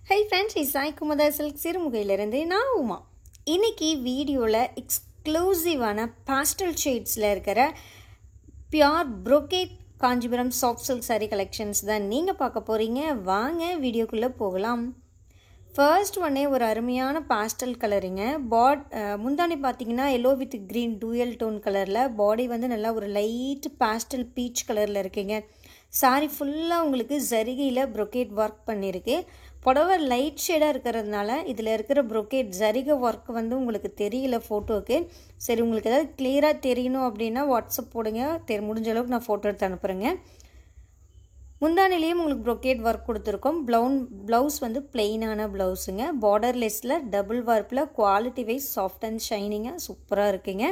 High friends, is Sai Kumudha silk சிறுமுகையிலிருந்து நான் உமா. இன்னைக்கு வீடியோவில் எக்ஸ்க்ளூசிவான பாஸ்டல் ஷேட்ஸில் இருக்கிற pure brocade Kanchipuram soft silk saree collections தான் நீங்கள் பார்க்க போகிறீங்க. வாங்க வீடியோக்குள்ளே போகலாம். ஃபர்ஸ்ட் ஒன்னே ஒரு அருமையான பாஸ்டல் கலருங்க. முந்தானி பார்த்தீங்கன்னா yellow with green dual tone கலரில், பாடி வந்து நல்லா ஒரு லைட் பாஸ்டல் பீச் கலரில் இருக்குங்க. சாரீ ஃபுல்லாக உங்களுக்கு ஜரிகையில் ப்ரொக்கேட் ஒர்க் பண்ணியிருக்கு. புடவை லைட் ஷேடாக இருக்கிறதுனால இதில் இருக்கிற ப்ரொக்கேட் ஜரிகை ஒர்க் வந்து உங்களுக்கு தெரியல ஃபோட்டோவுக்கு. சரி, உங்களுக்கு ஏதாவது கிளியராக தெரியணும் அப்படின்னா வாட்ஸ்அப் போடுங்க, முடிஞ்ச அளவுக்கு நான் ஃபோட்டோ எடுத்து அனுப்புகிறேங்க. முந்தானிலையும் உங்களுக்கு ப்ரொக்கேட் ஒர்க் கொடுத்துருக்கோம். ப்ளவுஸ் வந்து பிளெயினான ப்ளவுஸுங்க. பார்டர்லெஸில் டபுள் வார்ப்பில் குவாலிட்டி வைஸ் சாஃப்ட் அண்ட் ஷைனிங்காக சூப்பராக இருக்குங்க.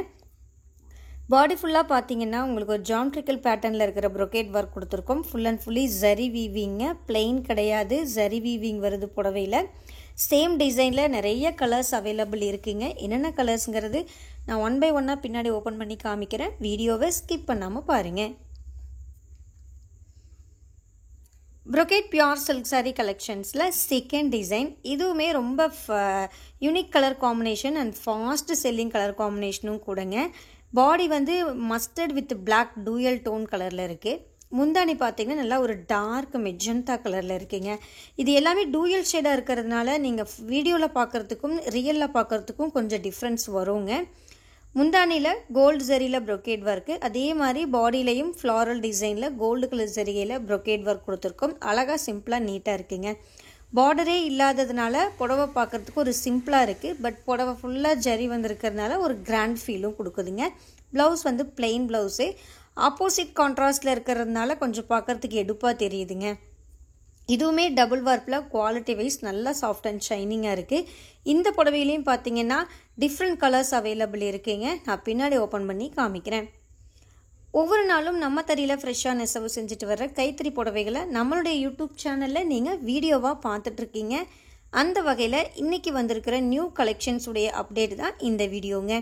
பாடி ஃபுல்லாக பார்த்தீங்கன்னா உங்களுக்கு ஒரு ஜாமெட்ரிக்கல் பேட்டர்னில் இருக்கிற ப்ரொக்கேட் ஒர்க் கொடுத்துருக்கோம். ஃபுல் அண்ட் ஃபுல்லி ஜரி வீவிங்க, பிளெயின் கிடையாது, ஜரி வீவிங் வருது புடவையில். சேம் டிசைனில் நிறைய கலர்ஸ் அவைலபிள் இருக்குங்க. என்னென்ன கலர்ஸுங்கிறது நான் ஒன் பை ஒன்னாக பின்னாடி ஓப்பன் பண்ணி காமிக்கிறேன். வீடியோவை ஸ்கிப் பண்ணாமல் பாருங்கள். ப்ரொக்கேட் பியூர் சில்க் சாரீ கலெக்ஷன்ஸில் செகண்ட் டிசைன். இதுவுமே ரொம்ப unique colour combination and fast selling colour காம்பினேஷனும் கூடங்க. பாடி வந்து mustard with black dual tone கலரில் இருக்குது. முந்தானி பார்த்தீங்கன்னா நல்லா ஒரு டார்க் மெஜந்தா கலரில் இருக்குங்க. இது எல்லாமே டூயல் ஷேடாக இருக்கிறதுனால நீங்கள் வீடியோவில் பார்க்குறதுக்கும் ரியலில் பார்க்குறதுக்கும் கொஞ்சம் டிஃப்ரென்ஸ் வருங்க. முந்தானியில் கோல்டு ஜரியில் ப்ரொக்கேட் ஒர்க்கு, அதே மாதிரி பாடியிலையும் ஃப்ளாரல் டிசைனில் கோல்டு கலர் ஜரிகையில் ப்ரொக்கேட் ஒர்க் கொடுத்துருக்கோம். அழகாக சிம்பிளாக நீட்டாக இருக்குங்க. பார்டரே இல்லாததுனால புடவை பார்க்குறதுக்கு ஒரு சிம்பிளாக இருக்குது. பட் புடவை ஃபுல்லாக ஜரி வந்திருக்கிறதுனால ஒரு கிராண்ட் ஃபீலும் கொடுக்குதுங்க. ப்ளவுஸ் வந்து பிளெயின் ப்ளவுஸு, ஆப்போசிட் கான்ட்ராஸ்டில் இருக்கிறதுனால கொஞ்சம் பார்க்குறதுக்கு எடுப்பாக தெரியுதுங்க. இதுவுமே டபுள் வார்ப்பில் குவாலிட்டி வைஸ் நல்லா சாஃப்ட் அண்ட் ஷைனிங்காக இருக்குது. இந்த புடவையிலையும் பார்த்தீங்கன்னா டிஃப்ரெண்ட் கலர்ஸ் அவைலபிள் இருக்குங்க. நான் பின்னாடி ஓப்பன் பண்ணி காமிக்கிறேன். ஒவ்வொரு நாளும் நம்ம தறியில் ஃப்ரெஷ்ஷாக நெசவு செஞ்சுட்டு வர்ற கைத்தறி புடவைகளை நம்மளுடைய யூடியூப் சேனலில் நீங்கள் வீடியோவாக பார்த்துட்ருக்கீங்க. அந்த வகையில் இன்றைக்கி வந்திருக்கிற நியூ கலெக்ஷன்ஸுடைய அப்டேட் தான் இந்த வீடியோங்க.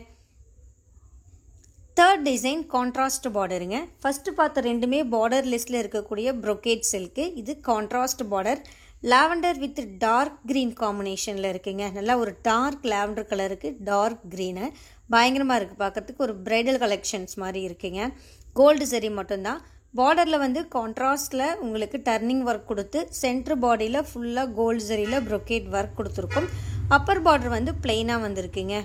தேர்ட் டிசைன் கான்ட்ராஸ்ட் பார்டருங்க. ஃபஸ்ட்டு பார்த்த ரெண்டுமே பார்டர் லிஸ்ட்டில் இருக்கக்கூடிய ப்ரொக்கேட் சில்க்கு. இது contrast border, lavender with dark green காம்பினேஷனில் இருக்குங்க. நல்லா ஒரு டார்க் லாவெண்டர் கலருக்கு டார்க் க்ரீனு பயங்கரமாக இருக்குது. பார்க்குறதுக்கு ஒரு ப்ரைடல் கலெக்ஷன்ஸ் மாதிரி இருக்குங்க. கோல்டு சரி மட்டும்தான். பார்டரில் வந்து கான்ட்ராஸ்டில் உங்களுக்கு டர்னிங் ஒர்க் கொடுத்து சென்ட்ரு பாடியில் ஃபுல்லாக கோல்டு சரியில் ப்ரொக்கேட் ஒர்க் கொடுத்துருக்கோம். அப்பர் பார்டர் வந்து பிளெயினாக வந்திருக்குங்க.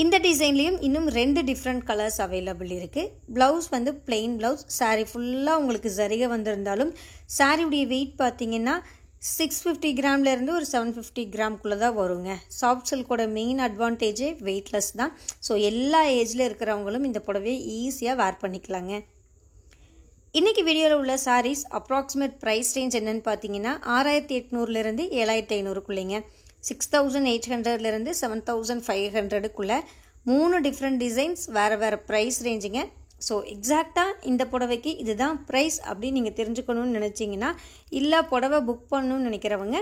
இந்த டிசைன்லேயும் இன்னும் 2 டிஃப்ரெண்ட் கலர்ஸ் அவைலபிள் இருக்குது. ப்ளவுஸ் வந்து பிளெயின் ப்ளவுஸ். சாரீ ஃபுல்லாக உங்களுக்கு சரிகை வந்திருந்தாலும் சாரியுடைய வெயிட் பார்த்தீங்கன்னா 650 கிராம்லேருந்து ஒரு 750 கிராம்குள்ளே தான் வருங்க. சாஃப்ட் சில்கோட மெயின் அட்வான்டேஜே வெயிட்லெஸ் தான். ஸோ எல்லா ஏஜில் இருக்கிறவங்களும் இந்த புடவையை ஈஸியாக வேர் பண்ணிக்கலாங்க. இன்றைக்கி வீடியோவில் உள்ள சாரீஸ் அப்ராக்சிமேட் ப்ரைஸ் ரேஞ்ச் என்னென்னு பார்த்தீங்கன்னா 6800லேருந்து 7500க்குள்ளேங்க. 6800லேருந்து 7500க்குள்ளே 3 டிஃப்ரெண்ட் டிசைன்ஸ், வேறு ப்ரைஸ் ரேஞ்சுங்க. ஸோ எக்ஸாக்டாக இந்த புடவைக்கு இதுதான் ப்ரைஸ் அப்படின்னு நீங்கள் தெரிஞ்சுக்கணும்னு நினச்சிங்கன்னா, இல்லை புடவை புக் பண்ணணும்னு நினைக்கிறவங்க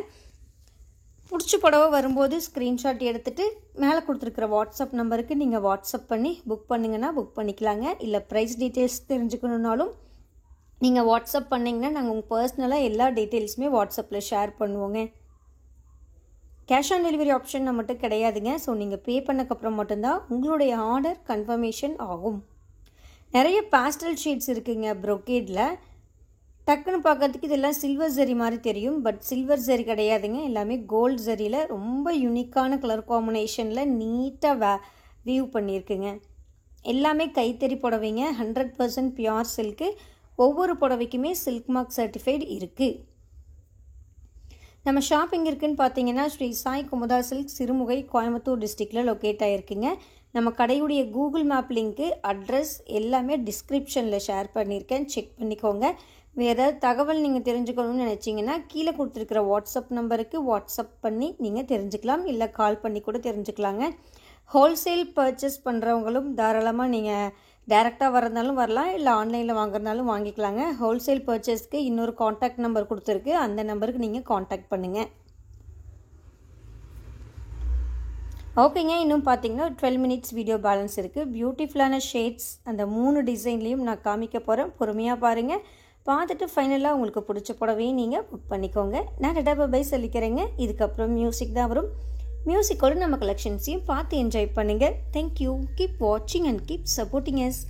பிடிச்ச புடவை வரும்போது ஸ்க்ரீன்ஷாட் எடுத்துகிட்டு மேலே கொடுத்துருக்குற வாட்ஸ்அப் நம்பருக்கு நீங்கள் வாட்ஸ்அப் பண்ணி புக் பண்ணிங்கன்னா புக் பண்ணிக்கலாங்க. இல்லை ப்ரைஸ் டீட்டெயில்ஸ் தெரிஞ்சுக்கணுன்னாலும் நீங்கள் வாட்ஸ்அப் பண்ணிங்கன்னா நாங்கள் உங்கள் பர்சனலாக எல்லா டீட்டெயில்ஸுமே வாட்ஸ்அப்பில் ஷேர் பண்ணுவோங்க. கேஷ் ஆன் டெலிவரி ஆப்ஷன் மட்டும் கிடையாதுங்க. ஸோ நீங்கள் பே பண்ணக்கப்புறம் மட்டும்தான் உங்களுடைய ஆர்டர் கன்ஃபர்மேஷன் ஆகும். நிறைய பாஸ்டல் ஷேட்ஸ் இருக்குங்க ப்ரொக்கேடில். டக்குன்னு பார்க்கறதுக்கு இதெல்லாம் சில்வர் ஜரி மாதிரி தெரியும். பட் சில்வர் ஜரி கிடையாதுங்க. எல்லாமே கோல்டு ஜரியில் ரொம்ப யூனிக்கான கலர் காம்பினேஷனில் நீட்டாக வியூ பண்ணியிருக்குங்க. எல்லாமே கைத்தறி புடவைங்க. 100% பியூர் சில்க்கு. ஒவ்வொரு புடவைக்குமே சில்க் மார்க் சர்டிஃபைடு இருக்குது. நம்ம ஷாப் எங்கே இருக்குதுன்னு பார்த்தீங்கன்னா ஸ்ரீ சாய் குமுதா சில்க் சிறுமுகை கோயம்புத்தூர் டிஸ்ட்ரிக்டில் லொக்கேட் ஆகிருக்குங்க. நம்ம கடையுடைய கூகுள் மேப் லிங்க்கு, அட்ரஸ் எல்லாமே டிஸ்கிரிப்ஷனில் ஷேர் பண்ணியிருக்கேன், செக் பண்ணிக்கோங்க. வேறு ஏதாவது தகவல் நீங்கள் தெரிஞ்சுக்கணும்னு நினச்சிங்கன்னா கீழே கொடுத்துருக்குற வாட்ஸ்அப் நம்பருக்கு வாட்ஸ்அப் பண்ணி நீங்கள் தெரிஞ்சுக்கலாம், இல்லை கால் பண்ணி கூட தெரிஞ்சுக்கலாங்க. ஹோல்சேல் பர்ச்சேஸ் பண்ணுறவங்களும் தாராளமாக நீங்கள் டைரெக்டாக வரதுனாலும் வரலாம், இல்லை ஆன்லைனில் வாங்குறதுனாலும் வாங்கிக்கலாங்க. ஹோல்சேல் பர்ச்சேஸ்க்கு இன்னொரு காண்டாக்ட் நம்பர் கொடுத்துருக்கு, அந்த நம்பருக்கு நீங்கள் காண்டாக்ட் பண்ணுங்கள். ஓகேங்க, இன்னும் பார்த்தீங்கன்னா 12 மினிட்ஸ் வீடியோ பேலன்ஸ் இருக்குது. பியூட்டிஃபுல்லான ஷேட்ஸ் அந்த 3 டிசைன்லேயும் நான் காமிக்க போகிறேன். பொறுமையாக பாருங்கள். பார்த்துட்டு ஃபைனலாக உங்களுக்கு பிடிச்ச புடவையை நீங்கள் புக் பண்ணிக்கோங்க. நான் டாடா பை சொல்லிக்கிறேங்க. இதுக்கப்புறம் மியூசிக் தான் வரும். மியூசிக்கோடு நம்ம கலெக்ஷன்ஸையும் பார்த்து என்ஜாய் பண்ணுங்கள். தேங்க்யூ. கீப் வாட்சிங் அண்ட் கீப் சப்போர்ட்டிங் அஸ்.